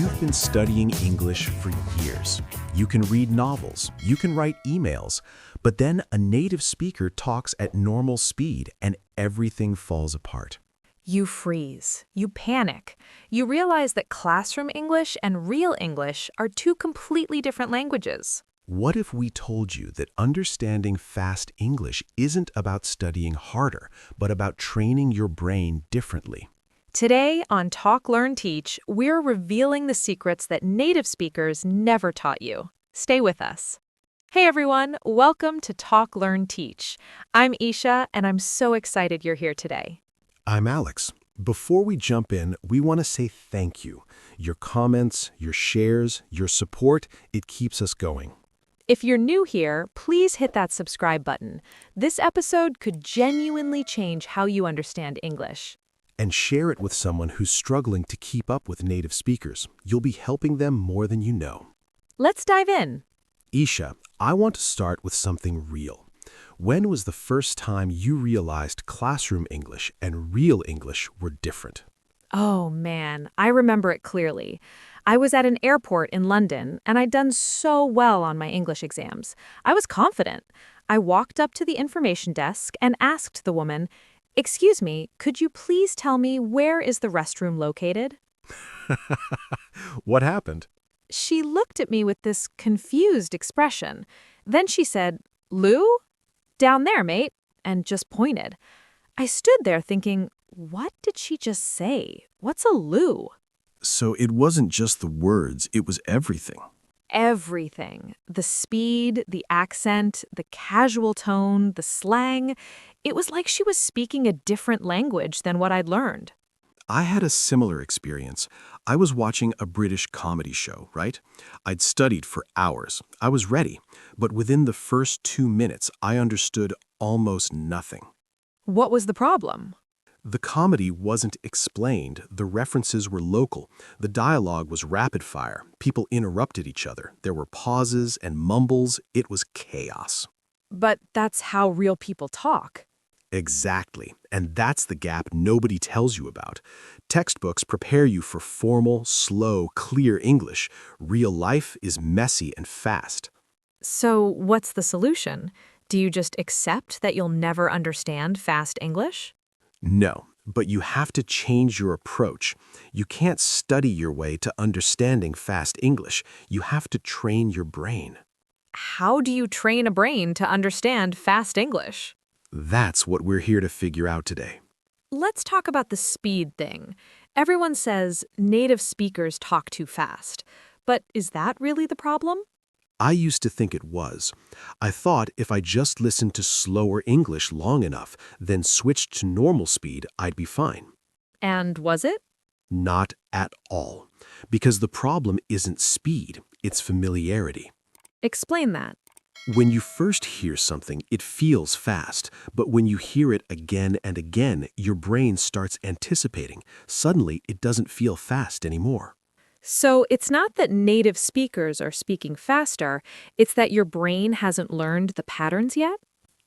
You've been studying English for years. You can read novels, you can write emails, but then a native speaker talks at normal speed and everything falls apart. You freeze. You panic. You realize that classroom English and real English are two completely different languages. What if we told you that understanding fast English isn't about studying harder, but about training your brain differently? Today on Talk, Learn, Teach, we're revealing the secrets that native speakers never taught you. Stay with us. Hey everyone, welcome to Talk, Learn, Teach. I'm Isha, and I'm so excited you're here today. I'm Alex. Before we jump in, we want to say thank you. Your comments, your shares, your support, it keeps us going. If you're new here, please hit that subscribe button. This episode could genuinely change how you understand English. And share it with someone who's struggling to keep up with native speakers. You'll be helping them more than you know. Let's dive in. Isha, I want to start with something real. When was the first time you realized classroom English and real English were different? Oh man, I remember it clearly. I was at an airport in London, and I'd done so well on my English exams. I was confident. I walked up to the information desk and asked the woman, "Excuse me, could you please tell me where is the restroom located?" What happened? She looked at me with this confused expression. Then she said, "Loo? Down there, mate," and just pointed. I stood there thinking, what did she just say? What's a loo? So it wasn't just the words, it was everything. Everything. The speed, the accent, the casual tone, the slang. It was like she was speaking a different language than what I'd learned. I had a similar experience. I was watching a British comedy show, right? I'd studied for hours. I was ready. But within the first 2 minutes, I understood almost nothing. What was the problem? The comedy wasn't explained. The references were local. The dialogue was rapid fire. People interrupted each other. There were pauses and mumbles. It was chaos. But that's how real people talk. Exactly. And that's the gap nobody tells you about. Textbooks prepare you for formal, slow, clear English. Real life is messy and fast. So what's the solution? Do you just accept that you'll never understand fast English? No, but you have to change your approach. You can't study your way to understanding fast English. You have to train your brain. How do you train a brain to understand fast English? That's what we're here to figure out today. Let's talk about the speed thing. Everyone says native speakers talk too fast. But is that really the problem? I used to think it was. I thought if I just listened to slower English long enough, then switched to normal speed, I'd be fine. And was it? Not at all. Because the problem isn't speed, it's familiarity. Explain that. When you first hear something, it feels fast, but when you hear it again and again, your brain starts anticipating. Suddenly, it doesn't feel fast anymore. So it's not that native speakers are speaking faster, it's that your brain hasn't learned the patterns yet?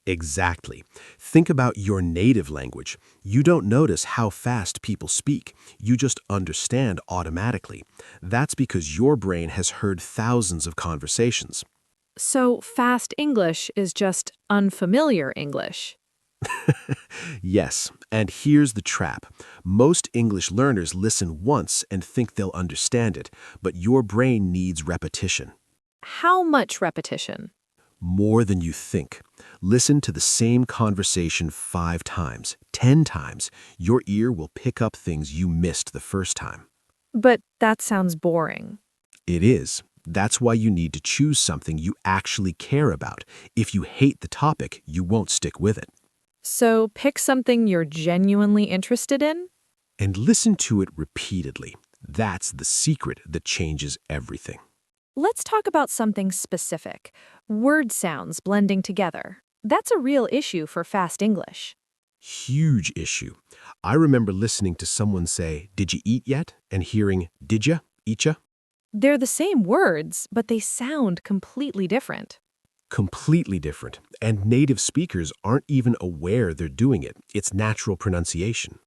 Exactly. Think about your native language. You don't notice how fast people speak. You just understand automatically. That's because your brain has heard thousands of conversations. So fast English is just unfamiliar English. Yes, and here's the trap. Most English learners listen once and think they'll understand it, but your brain needs repetition. How much repetition? More than you think. Listen to the same conversation 5 times, 10 times. Your ear will pick up things you missed the first time. But that sounds boring. It is. That's why you need to choose something you actually care about. If you hate the topic, you won't stick with it. So pick something you're genuinely interested in? And listen to it repeatedly. That's the secret that changes everything. Let's talk about something specific. Word sounds blending together. That's a real issue for fast English. Huge issue. I remember listening to someone say, "Did you eat yet?" and hearing, "Did ya? Eat ya?" They're the same words, but they sound completely different. Completely different. And native speakers aren't even aware they're doing it. It's natural pronunciation.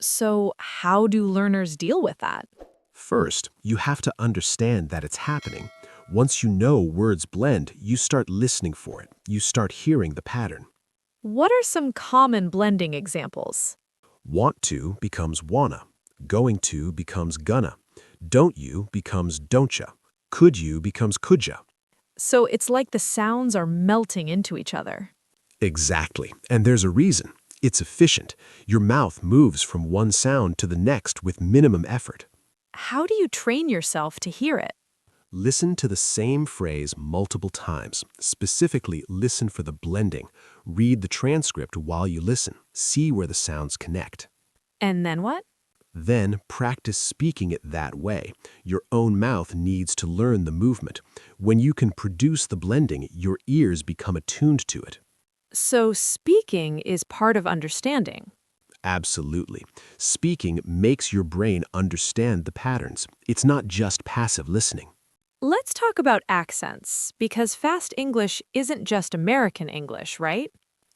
So how do learners deal with that? First, you have to understand that it's happening. Once you know words blend, you start listening for it. You start hearing the pattern. What are some common blending examples? Want to becomes wanna. Going to becomes gonna. Don't you becomes don'tcha. Could you becomes couldya. So it's like the sounds are melting into each other. Exactly. And there's a reason. It's efficient. Your mouth moves from one sound to the next with minimum effort. How do you train yourself to hear it? Listen to the same phrase multiple times. Specifically, listen for the blending. Read the transcript while you listen. See where the sounds connect. And then what? Then practice speaking it that way. Your own mouth needs to learn the movement. When you can produce the blending, your ears become attuned to it. So speaking is part of understanding. Absolutely. Speaking makes your brain understand the patterns. It's not just passive listening. Let's talk about accents, because fast English isn't just American English, right?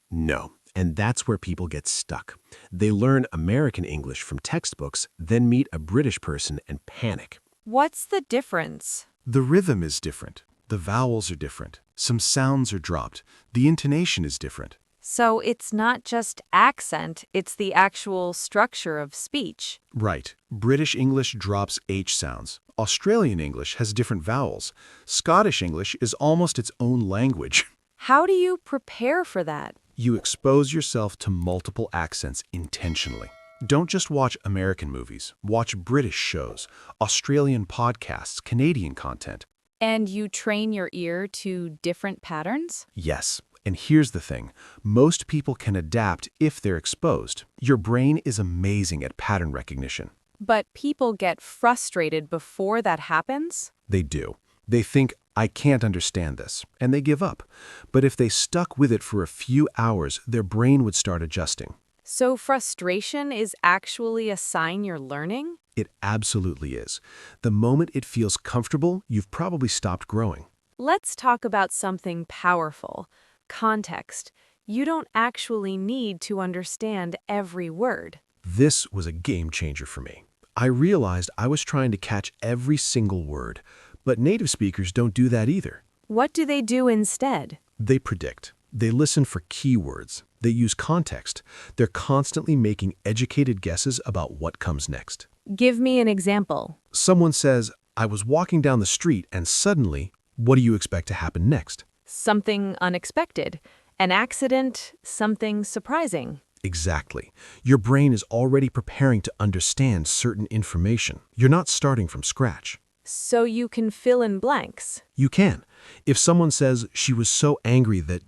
No, and that's where people get stuck. They learn American English from textbooks, then meet a British person and panic. What's the difference? The rhythm is different. The vowels are different. Some sounds are dropped. The intonation is different. So it's not just accent, it's the actual structure of speech. Right. British English drops H sounds. Australian English has different vowels. Scottish English is almost its own language. How do you prepare for that? You expose yourself to multiple accents intentionally. Don't just watch American movies. Watch British shows, Australian podcasts, Canadian content. And you train your ear to different patterns? Yes. And here's the thing. Most people can adapt if they're exposed. Your brain is amazing at pattern recognition. But people get frustrated before that happens? They do. They think, I can't understand this, and they give up. But if they stuck with it for a few hours, their brain would start adjusting. So frustration is actually a sign you're learning? It absolutely is. The moment it feels comfortable, you've probably stopped growing. Let's talk about something powerful. Context. You don't actually need to understand every word. This was a game changer for me. I realized I was trying to catch every single word, but native speakers don't do that either. What do they do instead? They predict. They listen for keywords. They use context. They're constantly making educated guesses about what comes next. Give me an example. Someone says, I was walking down the street and suddenly, what do you expect to happen next? Something unexpected. An accident, something surprising. Exactly. Your brain is already preparing to understand certain information. You're not starting from scratch. So you can fill in blanks. You can. If someone says she was so angry that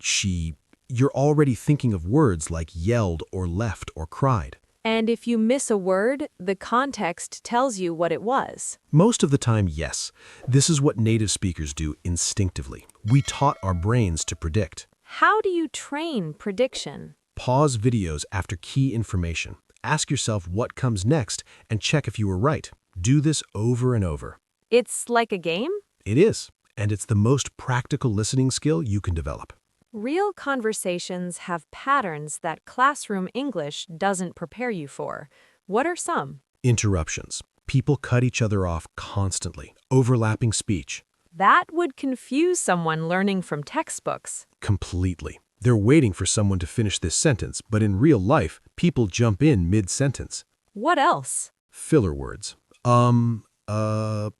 you're already thinking of words like yelled or left or cried. And if you miss a word, the context tells you what it was. Most of the time, yes. This is what native speakers do instinctively. We taught our brains to predict. How do you train prediction? Pause videos after key information. Ask yourself what comes next and check if you were right. Do this over and over. It's like a game? It is, and it's the most practical listening skill you can develop. Real conversations have patterns that classroom English doesn't prepare you for. What are some? Interruptions. People cut each other off constantly. Overlapping speech. That would confuse someone learning from textbooks. Completely. They're waiting for someone to finish this sentence, but in real life, people jump in mid-sentence. What else? Filler words.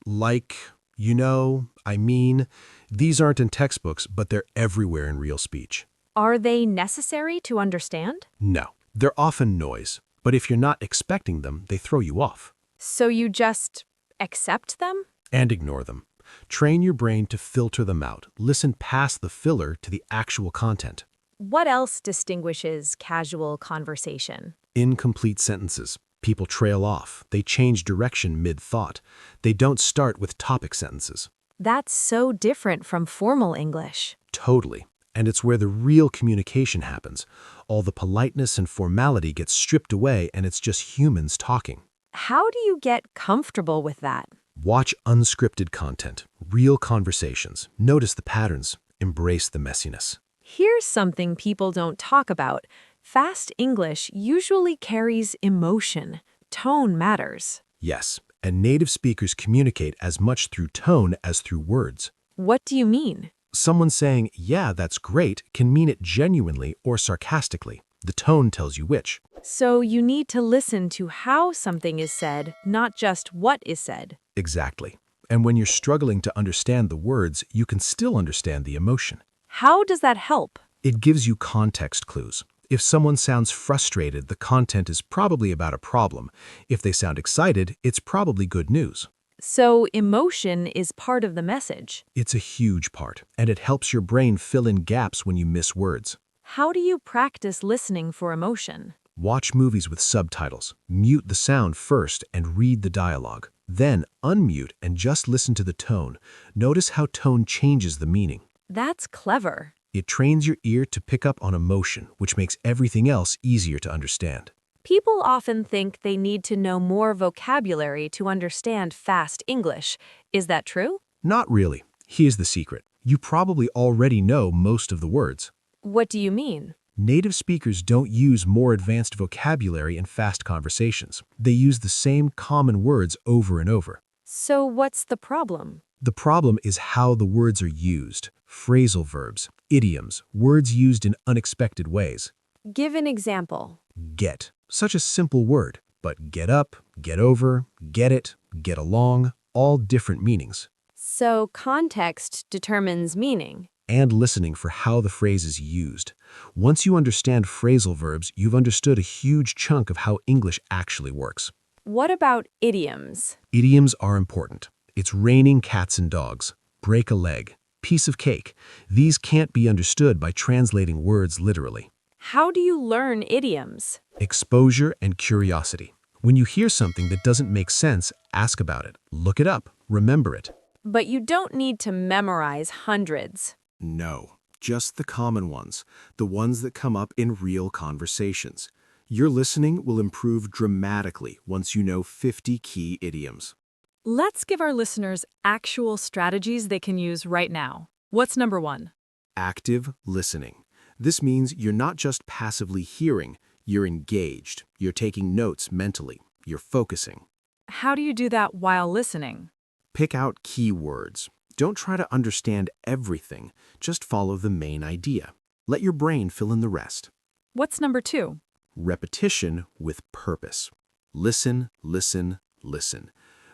Like, you know, I mean. These aren't in textbooks, but they're everywhere in real speech. Are they necessary to understand? No, they're often noise, but if you're not expecting them, they throw you off. So you just accept them? And ignore them. Train your brain to filter them out. Listen past the filler to the actual content. What else distinguishes casual conversation? Incomplete sentences. People trail off. They change direction mid-thought. They don't start with topic sentences. That's so different from formal English. Totally. And it's where the real communication happens. All the politeness and formality gets stripped away and it's just humans talking. How do you get comfortable with that? Watch unscripted content, real conversations. Notice the patterns. Embrace the messiness. Here's something people don't talk about. Fast English usually carries emotion. Tone matters. Yes, and native speakers communicate as much through tone as through words. What do you mean? Someone saying, "Yeah, that's great," can mean it genuinely or sarcastically. The tone tells you which. So you need to listen to how something is said, not just what is said. Exactly. And when you're struggling to understand the words, you can still understand the emotion. How does that help? It gives you context clues. If someone sounds frustrated, the content is probably about a problem. If they sound excited, it's probably good news. So emotion is part of the message. It's a huge part, and it helps your brain fill in gaps when you miss words. How do you practice listening for emotion? Watch movies with subtitles. Mute the sound first and read the dialogue. Then unmute and just listen to the tone. Notice how tone changes the meaning. That's clever. It trains your ear to pick up on emotion, which makes everything else easier to understand. People often think they need to know more vocabulary to understand fast English. Is that true? Not really. Here's the secret. You probably already know most of the words. What do you mean? Native speakers don't use more advanced vocabulary in fast conversations. They use the same common words over and over. So what's the problem? The problem is how the words are used. Phrasal verbs, idioms, words used in unexpected ways. Give an example. Get. Such a simple word, but get up, get over, get it, get along, all different meanings. So context determines meaning. And listening for how the phrase is used. Once you understand phrasal verbs, you've understood a huge chunk of how English actually works. What about idioms? Idioms are important. It's raining cats and dogs, break a leg, piece of cake. These can't be understood by translating words literally. How do you learn idioms? Exposure and curiosity. When you hear something that doesn't make sense, ask about it. Look it up. Remember it. But you don't need to memorize hundreds. No, just the common ones, the ones that come up in real conversations. Your listening will improve dramatically once you know 50 key idioms. Let's give our listeners actual strategies they can use right now. What's number 1? Active listening. This means you're not just passively hearing, you're engaged. You're taking notes mentally. You're focusing. How do you do that while listening? Pick out key words. Don't try to understand everything. Just follow the main idea. Let your brain fill in the rest. What's number 2? Repetition with purpose. Listen, listen, listen.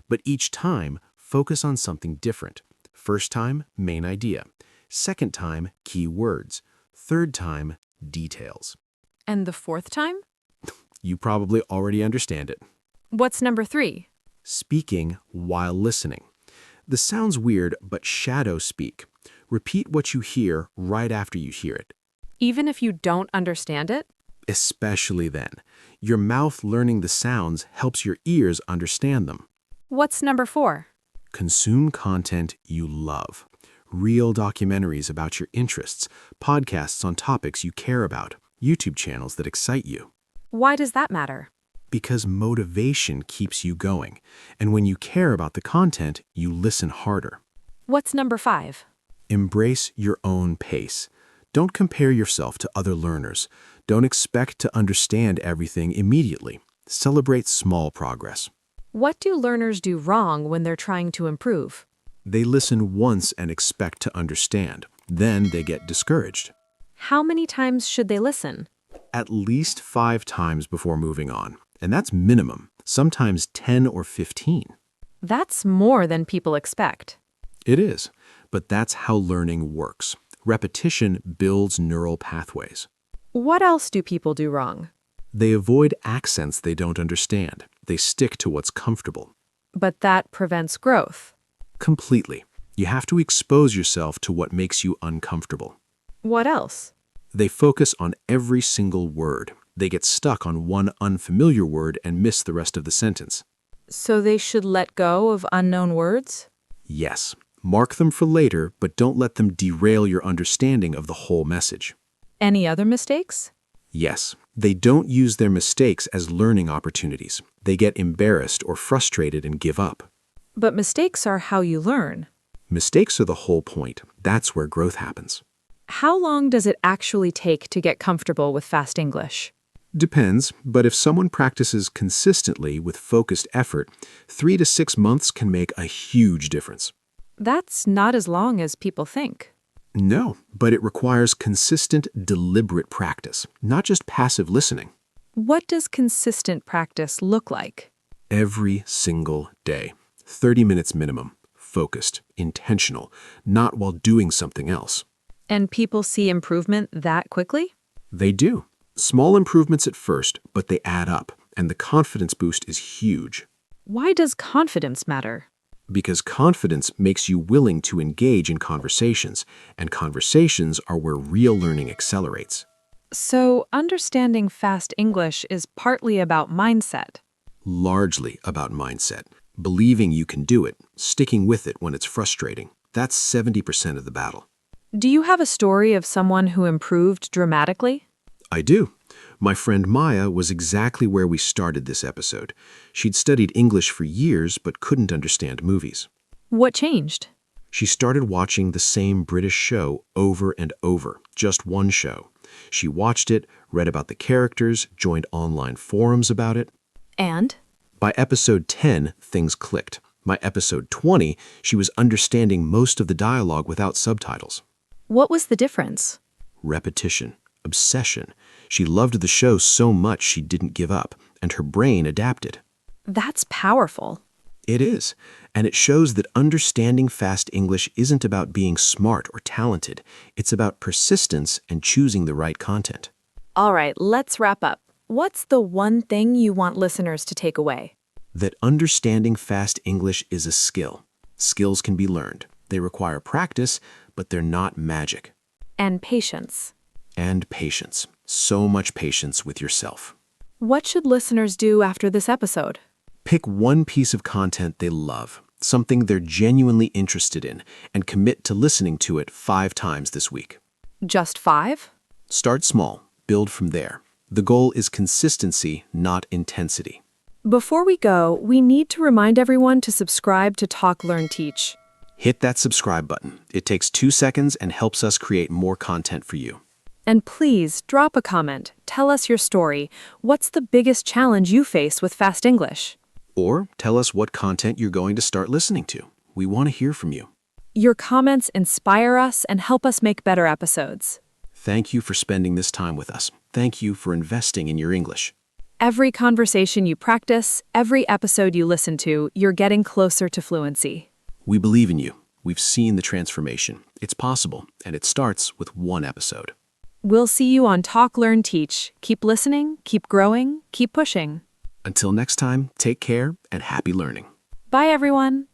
But each time, focus on something different. First time, main idea. Second time, key words. Third time, details. And the 4th time? You probably already understand it. What's number 3? Speaking while listening. This sounds weird, but shadow speak. Repeat what you hear right after you hear it. Even if you don't understand it? Especially then. Your mouth learning the sounds helps your ears understand them. What's number 4? Consume content you love. Real documentaries about your interests, podcasts on topics you care about, YouTube channels that excite you. Why does that matter? Because motivation keeps you going, and when you care about the content, you listen harder. What's number 5? Embrace your own pace. Don't compare yourself to other learners. Don't expect to understand everything immediately. Celebrate small progress. What do learners do wrong when they're trying to improve? They listen once and expect to understand. Then they get discouraged. How many times should they listen? At least 5 times before moving on. And that's minimum, sometimes 10 or 15. That's more than people expect. It is, but that's how learning works. Repetition builds neural pathways. What else do people do wrong? They avoid accents they don't understand. They stick to what's comfortable. But that prevents growth. Completely. You have to expose yourself to what makes you uncomfortable. What else? They focus on every single word. They get stuck on one unfamiliar word and miss the rest of the sentence. So they should let go of unknown words? Yes. Mark them for later, but don't let them derail your understanding of the whole message. Any other mistakes? Yes. They don't use their mistakes as learning opportunities. They get embarrassed or frustrated and give up. But mistakes are how you learn. Mistakes are the whole point. That's where growth happens. How long does it actually take to get comfortable with fast English? Depends, but if someone practices consistently with focused effort, 3 to 6 months can make a huge difference. That's not as long as people think. No, but it requires consistent, deliberate practice, not just passive listening. What does consistent practice look like? Every single day. 30 minutes minimum. Focused, intentional, not while doing something else. And people see improvement that quickly? They do. Small improvements at first, but they add up, and the confidence boost is huge. Why does confidence matter? Because confidence makes you willing to engage in conversations, and conversations are where real learning accelerates. So, understanding fast English is partly about mindset. Largely about mindset. Believing you can do it, sticking with it when it's frustrating. That's 70% of the battle. Do you have a story of someone who improved dramatically? I do. My friend Maya was exactly where we started this episode. She'd studied English for years but couldn't understand movies. What changed? She started watching the same British show over and over, just one show. She watched it, read about the characters, joined online forums about it. And? By episode 10, things clicked. By episode 20, she was understanding most of the dialogue without subtitles. What was the difference? Repetition. Obsession. She loved the show so much she didn't give up, and her brain adapted. That's powerful. It is, and it shows that understanding fast English isn't about being smart or talented. It's about persistence and choosing the right content. All right, let's wrap up. What's the one thing you want listeners to take away? That understanding fast English is a skill. Skills can be learned. They require practice, but they're not magic. And patience. And patience. So much patience with yourself. What should listeners do after this episode? Pick one piece of content they love, something they're genuinely interested in, and commit to listening to it 5 times this week. Just 5? Start small, build from there. The goal is consistency, not intensity. Before we go, we need to remind everyone to subscribe to Talk, Learn, Teach. Hit that subscribe button. It takes 2 seconds and helps us create more content for you. And please drop a comment. Tell us your story. What's the biggest challenge you face with fast English? Or tell us what content you're going to start listening to. We want to hear from you. Your comments inspire us and help us make better episodes. Thank you for spending this time with us. Thank you for investing in your English. Every conversation you practice, every episode you listen to, you're getting closer to fluency. We believe in you. We've seen the transformation. It's possible, and it starts with 1 episode. We'll see you on Talk, Learn, Teach. Keep listening, keep growing, keep pushing. Until next time, take care and happy learning. Bye, everyone.